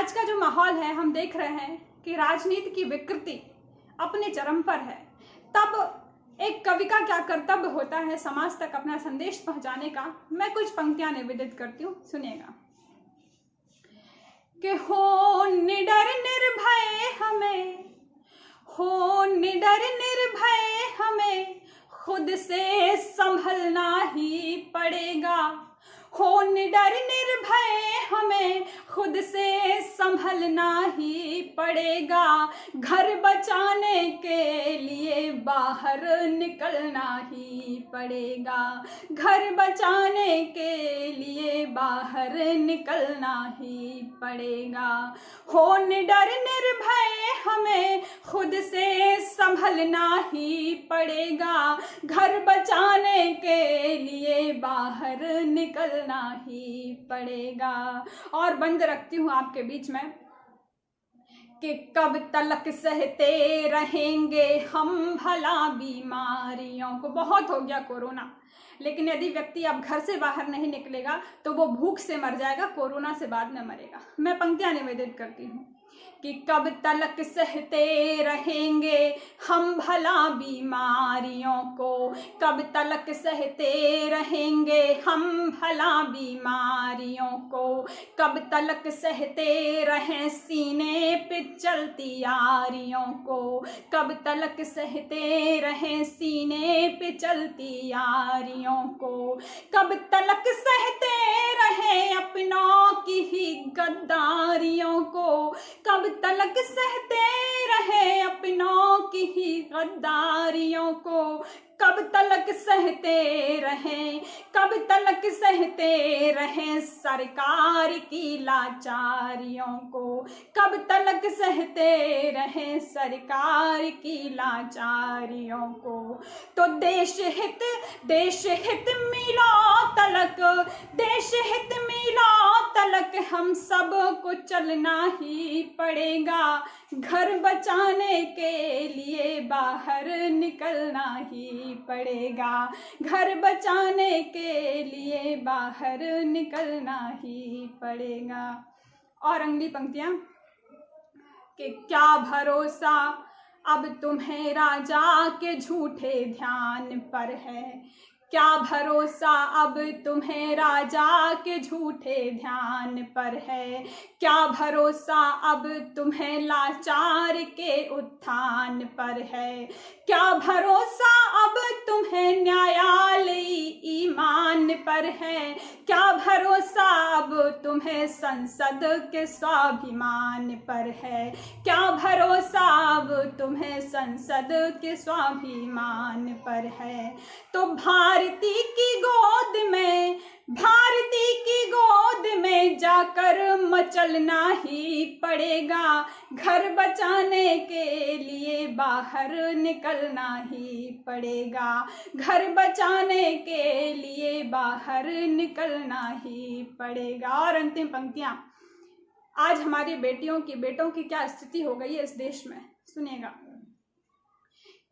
आज का जो माहौल है, हम देख रहे हैं कि राजनीति की विकृति अपने चरम पर है। तब एक कवि का क्या कर्तव्य होता है समाज तक अपना संदेश पहुंचाने का। मैं कुछ पंक्तियां निवेदित करती हूँ, सुनिएगा। कि हो निडर निर्भय हमें, हो निडर निर्भय हमें खुद से संभलना ही पड़ेगा। हो निडर निर्भय हमें खुद से संभलना ही पड़ेगा। घर बचाने के लिए बाहर निकलना ही पड़ेगा। घर बचाने के लिए बाहर निकलना ही पड़ेगा। हो निडर निर्भय हमें खुद से संभलना ही पड़ेगा। घर बचाने के लिए बाहर निकलना ही पड़ेगा। और बंद रखती हूं आपके बीच में कि कब तलक सहते रहेंगे हम भला बीमारियों को। बहुत हो गया कोरोना, लेकिन यदि व्यक्ति अब घर से बाहर नहीं निकलेगा तो वो भूख से मर जाएगा, कोरोना से बाद में मरेगा। मैं पंक्तियां निवेदित करती हूँ कि कब तलक सहते रहेंगे हम भला बीमारियों को। कब तलक सहते रहेंगे हम भला बीमारियों को। कब तलक सहते रहें सीने पे चलती यारियों को। कब तलक सहते रहें सीने पे चलती यारियों को। कब तलक सहते रहें अपनों की ही गद्दारियों को। कब तलक सहते रहे अपनों की ही गद्दारियों को। कब तलक सहते रहें, कब तलक सहते रहें सरकार की लाचारियों को। कब तलक सहते रहें सरकार की लाचारियों को। तो देश हित मिलो तलक, देश हित मिलो तलक हम सब को चलना ही पड़ेगा। घर बचाने के लिए बाहर निकलना ही पड़ेगा। घर बचाने के लिए बाहर निकलना ही पड़ेगा। और अगली पंक्तियां कि क्या भरोसा अब तुम्हें राजा के झूठे ध्यान पर है। क्या भरोसा अब तुम्हें राजा के झूठे ध्यान पर है। क्या भरोसा अब तुम्हें लाचार के उत्थान पर है। क्या भरोसा अब तुम्हें न्यायालयी ईमान पर है। क्या भरोसा अब तुम्हें संसद के स्वाभिमान पर है। क्या भरोसा अब तुम्हें संसद के स्वाभिमान पर है। तो भारती की गोद में, भारती की गोद में जाकर मचलना ही पड़ेगा। घर बचाने के लिए बाहर निकलना ही पड़ेगा। घर बचाने के लिए बाहर निकलना ही पड़ेगा। और अंतिम पंक्तियां, आज हमारी बेटियों की, बेटों की क्या स्थिति हो गई है इस देश में, सुनिएगा।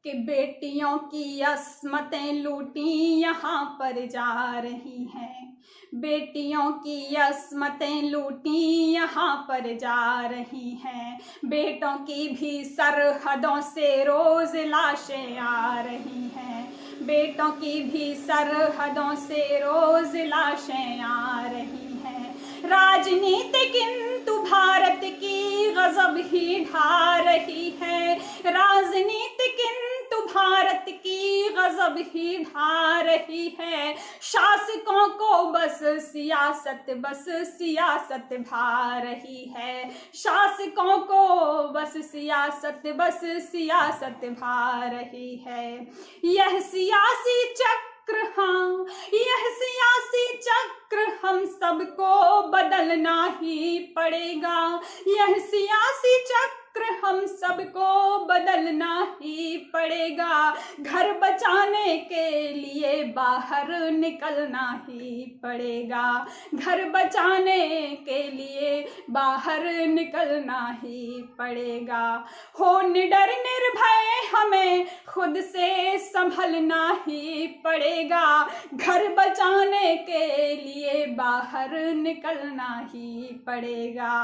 कि बेटियों की अस्मतें लूटी यहाँ पर जा रही हैं। बेटियों की अस्मतें लूटी यहाँ पर जा रही हैं। बेटों की भी सरहदों से रोज लाशें आ रही हैं। बेटों की भी सरहदों से रोज लाशें आ रही हैं। राजनीति किंतु भारत की गजब ही ढा रही है। राजनीति किंतु भारत की गजब ही ढा रही है। शासकों को बस सियासत भा रही है। शासकों को बस सियासत भा रही है। यह सियासी चक्र, हाँ यह सियासी चक्र हम सबको बदलना ही पड़ेगा। यह सियासी चक्र हम सबको बदलना ही पड़ेगा। घर बचाने के लिए बाहर निकलना ही पड़ेगा। घर बचाने के लिए बाहर निकलना ही पड़ेगा। हो निडर निर्भय हमें खुद से संभलना ही पड़ेगा। घर बचाने के लिए बाहर निकलना ही पड़ेगा।